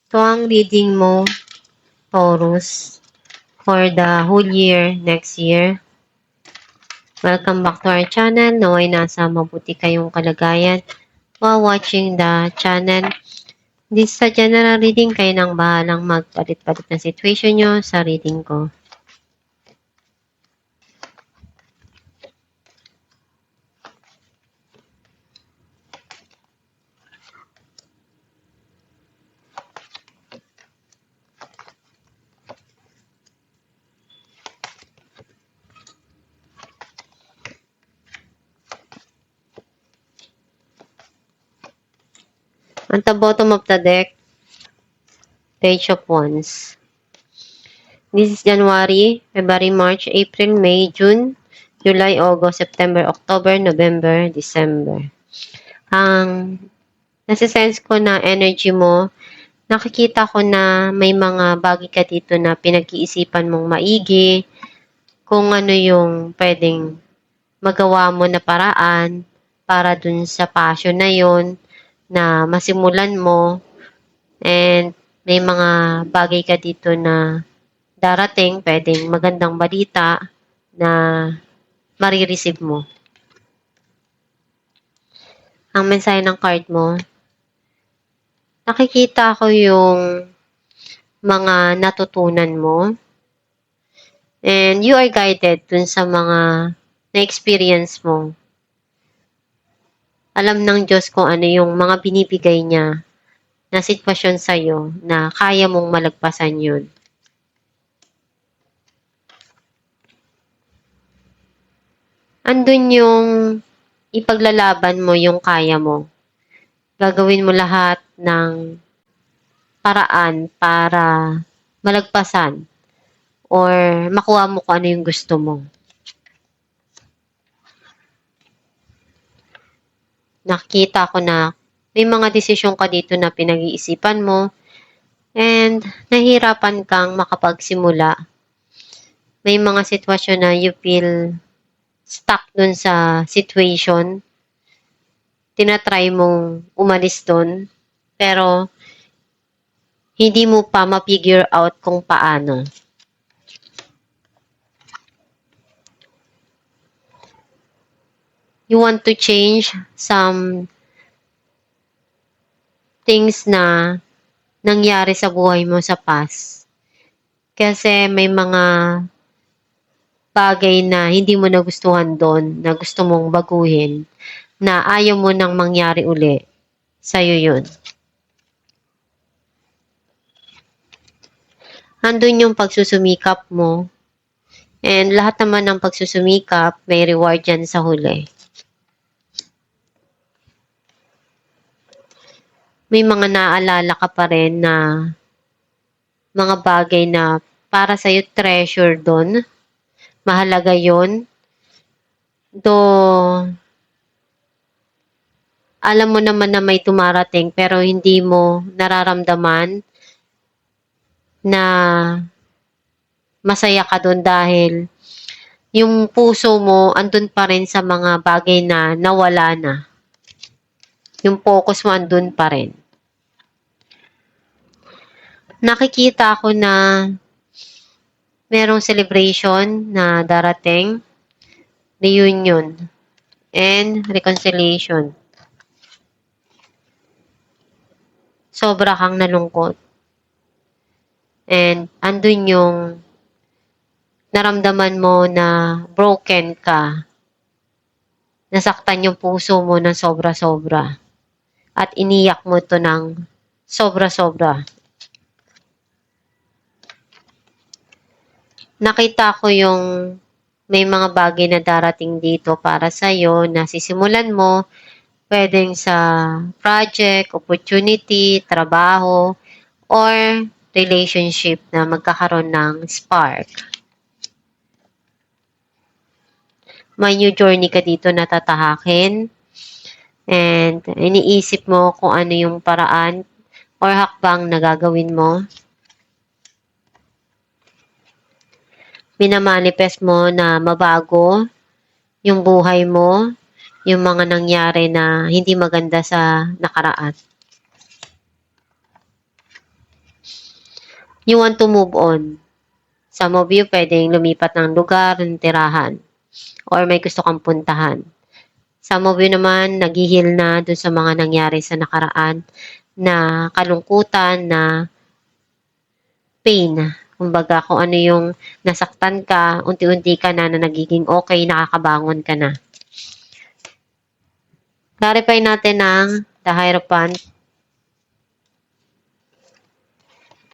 Ito ang reading mo, Taurus, for the whole year, next year. Welcome back to our channel. Naway nasa mabuti kayong kalagayan while watching the channel. This sa general reading, kayo nang bahalang magpalit-palit ng situation nyo sa reading ko. At the bottom of the deck, Page of Wands. This is January, February, March, April, May, June, July, August, September, October, November, December. Ang nasa-sense ko na energy mo, nakikita ko na may mga bagay ka dito na pinag-iisipan mong maigi, kung ano yung pwedeng magawa mo na paraan para dun sa passion na yon na masimulan mo, and may mga bagay ka dito na darating, pwedeng magandang balita na marireceive mo. Ang mensahe ng card mo, nakikita ko yung mga natutunan mo, and you are guided dun sa mga na-experience mo. Alam ng Diyos kung ano yung mga binibigay niya na sitwasyon sa'yo na kaya mong malagpasan yun. Andun yung ipaglalaban mo yung kaya mo. Gagawin mo lahat ng paraan para malagpasan or makuha mo kung ano yung gusto mo. Nakita ko na may mga desisyon ka dito na pinag-iisipan mo and nahihirapan kang makapagsimula. May mga sitwasyon na you feel stuck dun sa situation. Tinatry mong umalis dun, pero hindi mo pa ma-figure out kung paano. You want to change some things na nangyari sa buhay mo sa past. Kasi may mga bagay na hindi mo nagustuhan doon, na gusto mong baguhin, na ayaw mo nang mangyari uli. Sa'yo yun. Andun yung pagsusumikap mo. And lahat naman ng pagsusumikap, may reward yan sa huli. May mga naaalala ka pa rin na mga bagay na para sa'yo treasure doon. Mahalaga yun. Though, alam mo naman na may tumarating pero hindi mo nararamdaman na masaya ka doon dahil yung puso mo andun pa rin sa mga bagay na nawala na. Yung focus mo andun pa rin. Nakikita ko na merong celebration na darating, reunion, and reconciliation. Sobra kang nalungkot. And andun yung naramdaman mo na broken ka. Nasaktan yung puso mo ng sobra-sobra. At iniyak mo to ng sobra-sobra. Nakita ko yung may mga bagay na darating dito para sa'yo na sisimulan mo, pwedeng sa project, opportunity, trabaho, or relationship na magkakaroon ng spark. May new journey ka dito na tatahakin, and iniisip mo kung ano yung paraan or hakbang na gagawin mo. Minamanifest mo na mabago yung buhay mo, yung mga nangyari na hindi maganda sa nakaraan. you want to move on. Some of you pwedeng lumipat ng lugar, ng tirahan, or may gusto kang puntahan. Some of you naman, naghihil na dun sa mga nangyari sa nakaraan na kalungkutan, na pain. Kumbaga, kung ano yung nasaktan ka, unti-unti ka na nagiging okay, nakakabangon ka na. Clarify natin ang the Hierophant,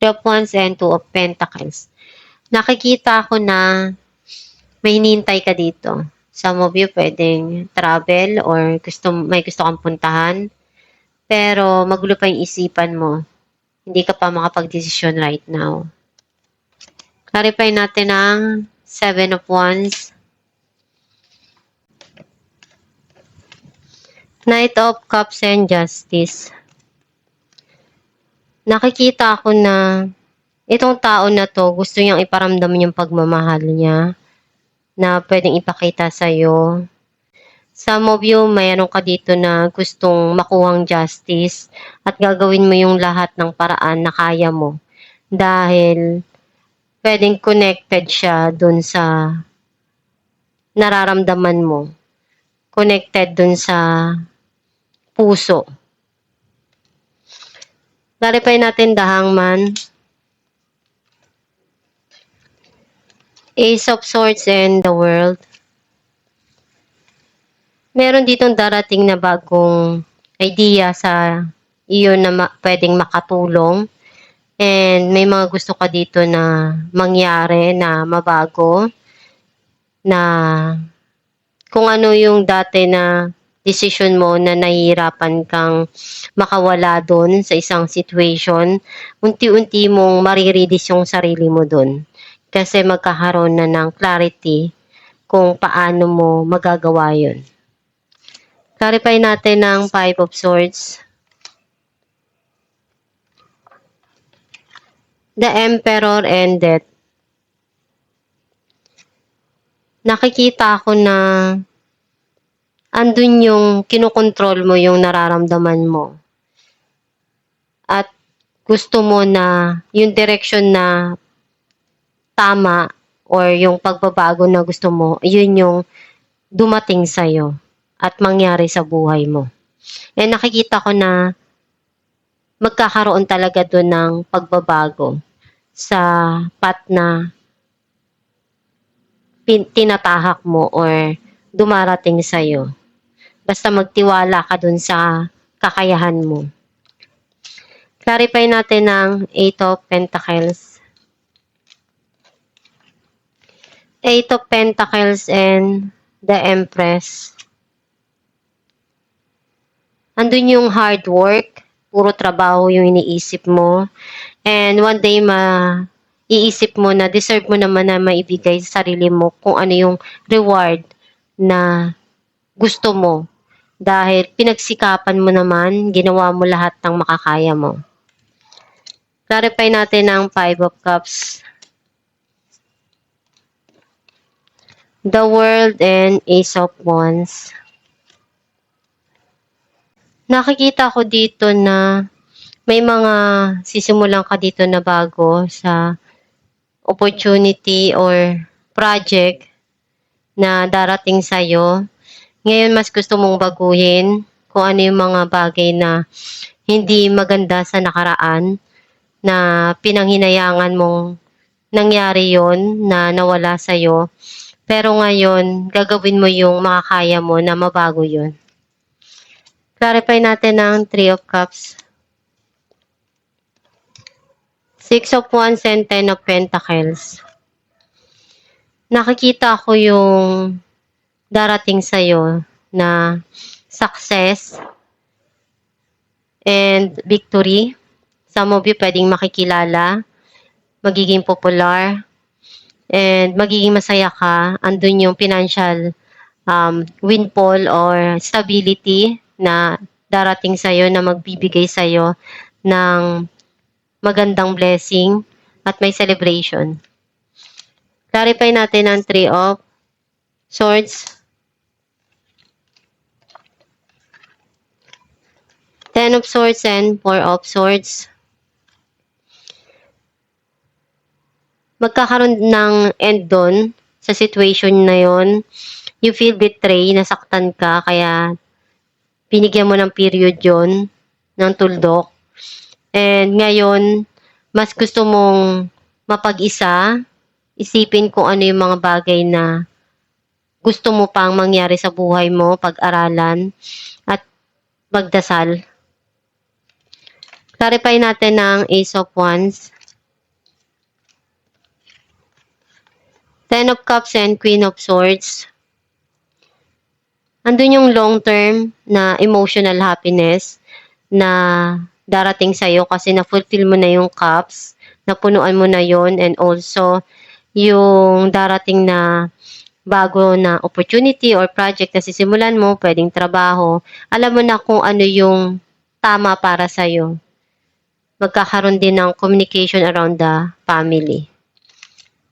Three of Wands, and Two of Pentacles. Nakikita ko na may hinihintay ka dito. Some of you pwedeng travel or may gusto kang puntahan. Pero magulo pa yung isipan mo. Hindi ka pa makapag-desisyon right now. Clarify natin ang Seven of Wands, Knight of Cups, and Justice. Nakikita ko na itong tao na to, gusto niyang iparamdam yung pagmamahal niya na pwedeng ipakita sa'yo. Some of you, mayroon ka dito na gustong makuhang justice at gagawin mo yung lahat ng paraan na kaya mo. Dahil pwedeng connected siya dun sa nararamdaman mo. Connected dun sa puso. Clarify natin the Hangman, Ace of Swords, and the World. Meron ditong darating na bagong idea sa iyo na pwedeng makatulong. And may mga gusto ka dito na mangyari, na mabago. Na kung ano yung dati na decision mo na nahihirapan kang makawala doon sa isang situation, unti-unti mong mariridis yung sarili mo doon. Kasi magkakaroon na ng clarity kung paano mo magagawa yun. Clarify natin ang Five of Swords, the Emperor, and Death. Nakikita ko na andun yung kinokontrol mo yung nararamdaman mo. At gusto mo na yung direction na tama or yung pagbabago na gusto mo, yun yung dumating sa'yo at mangyari sa buhay mo. And nakikita ko na magkakaroon talaga doon ng pagbabago sa path na tinatahak mo or dumarating sa'yo. Basta magtiwala ka dun sa kakayahan mo. Clarify natin ang Eight of Pentacles, Eight of Pentacles, and the Empress. Andun yung hard work, puro trabaho yung iniisip mo. And one day iisip mo na deserve mo naman na maibigay sa sarili mo kung ano yung reward na gusto mo. Dahil pinagsikapan mo naman, ginawa mo lahat ng makakaya mo. Clarify natin ang Five of Cups, the World, and Ace of Wands. Nakikita ko dito na may mga sisimulan ka dito na bago sa opportunity or project na darating sa'yo. Ngayon, mas gusto mong baguhin kung ano yung mga bagay na hindi maganda sa nakaraan, na pinanghinayangan mong nangyari yon, na nawala sa'yo. Pero ngayon, gagawin mo yung makakaya mo na mabago yon. Clarify natin ang Three of Cups, Six of Wands, and Ten of Pentacles. Nakikita ko yung darating sa'yo na success and victory. Some of you pwedeng makikilala, magiging popular, and magiging masaya ka. Andun yung financial windfall or stability na darating sa'yo, na magbibigay sa'yo ng magandang blessing at may celebration. Clarify natin ang Three of Swords, Ten of Swords, and Four of Swords. magkakaroon ng end doon sa situation na yon. You feel betray, nasaktan ka, kaya binigyan mo ng period yon, ng tuldok. And ngayon, mas gusto mong mapag-isa, isipin kung ano yung mga bagay na gusto mo pang mangyari sa buhay mo, pag-aralan, at magdasal. Clarify natin ng Ace of Wands, Ten of Cups, and Queen of Swords. Andun yung long-term na emotional happiness na darating sa'yo kasi na-fulfill mo na yung cups, napunuan mo na yon, and also yung darating na bago na opportunity or project na sisimulan mo, pwedeng trabaho, alam mo na kung ano yung tama para sa'yo. Magkakaroon din ng communication around the family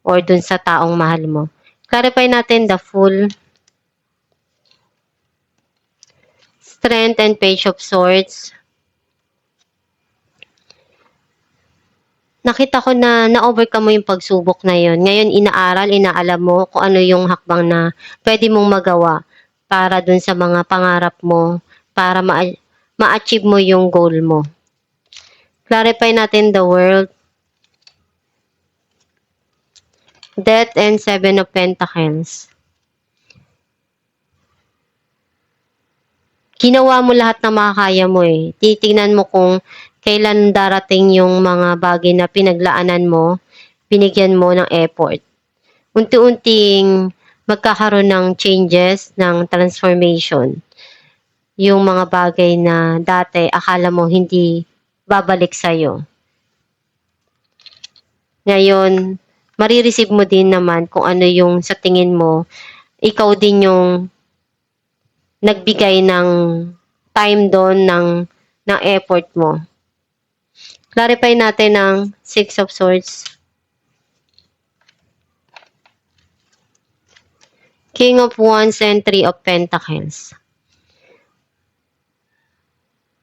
or dun sa taong mahal mo. Clarify natin the Fool, Strength, and Page of Swords. Nakita ko na na-overcome mo yung pagsubok na yon. Ngayon, inaalam mo kung ano yung hakbang na pwede mong magawa para dun sa mga pangarap mo, para ma-achieve mo yung goal mo. Clarify natin the World, Death, and Seven of Pentacles. Ginawa mo lahat na makakaya mo eh. Titingnan mo kung kailan darating yung mga bagay na pinaglaanan mo, binigyan mo ng effort. Unti-unting magkakaroon ng changes, ng transformation. Yung mga bagay na dati akala mo hindi babalik sa'yo. Ngayon, marireceive mo din naman kung ano yung sa tingin mo, ikaw din yung nagbigay ng time doon, ng effort mo. Clarify natin ang Six of Swords, King of Wands, and Three of Pentacles.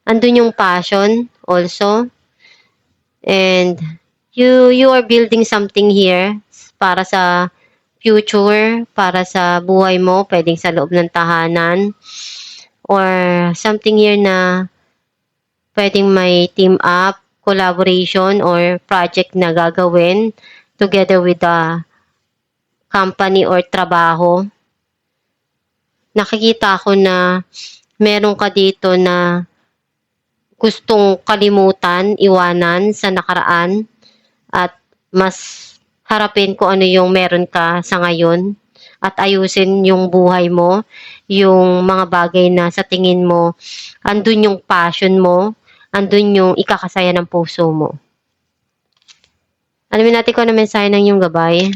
Andun yung passion also. And you are building something here para sa future, para sa buhay mo, pwedeng sa loob ng tahanan, or something here na pwedeng may team up, collaboration, or project na gagawin together with the company or trabaho. Nakikita ko na meron ka dito na gustong kalimutan, iwanan sa nakaraan, at mas harapin kung ano yung meron ka sa ngayon at ayusin yung buhay mo, yung mga bagay na sa tingin mo, andun yung passion mo, andun yung ikakasaya ng puso mo. Alamin natin kung ano mensahe ng yung gabay.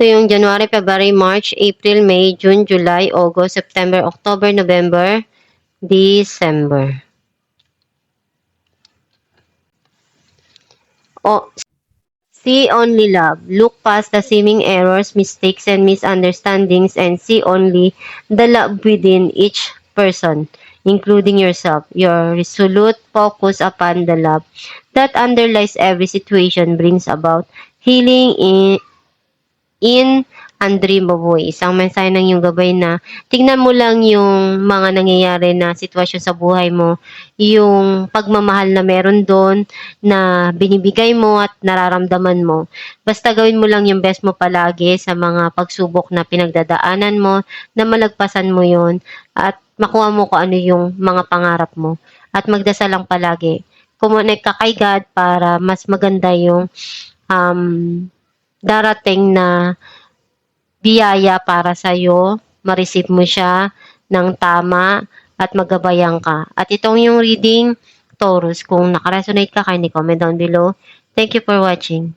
Ito yung January, February, March, April, May, June, July, August, September, October, November, December. See only love. Look past the seeming errors, mistakes, and misunderstandings, and see only the love within each person, including yourself. Your resolute focus upon the love that underlies every situation brings about healing in undreamable ways. Isang mensahe ng yung gabay na tingnan mo lang yung mga nangyayari na sitwasyon sa buhay mo, yung pagmamahal na meron doon na binibigay mo at nararamdaman mo. Basta gawin mo lang yung best mo palagi sa mga pagsubok na pinagdadaanan mo, na malagpasan mo yon at makuha mo kung ano yung mga pangarap mo. At magdasal lang palagi. Kumonek ka kay God para mas maganda yung darating na biyaya para sa'yo, ma-receive mo siya ng tama at magabayan ka. At itong yung reading, Taurus, kung nakaresonate ka, kindly comment down below. Thank you for watching.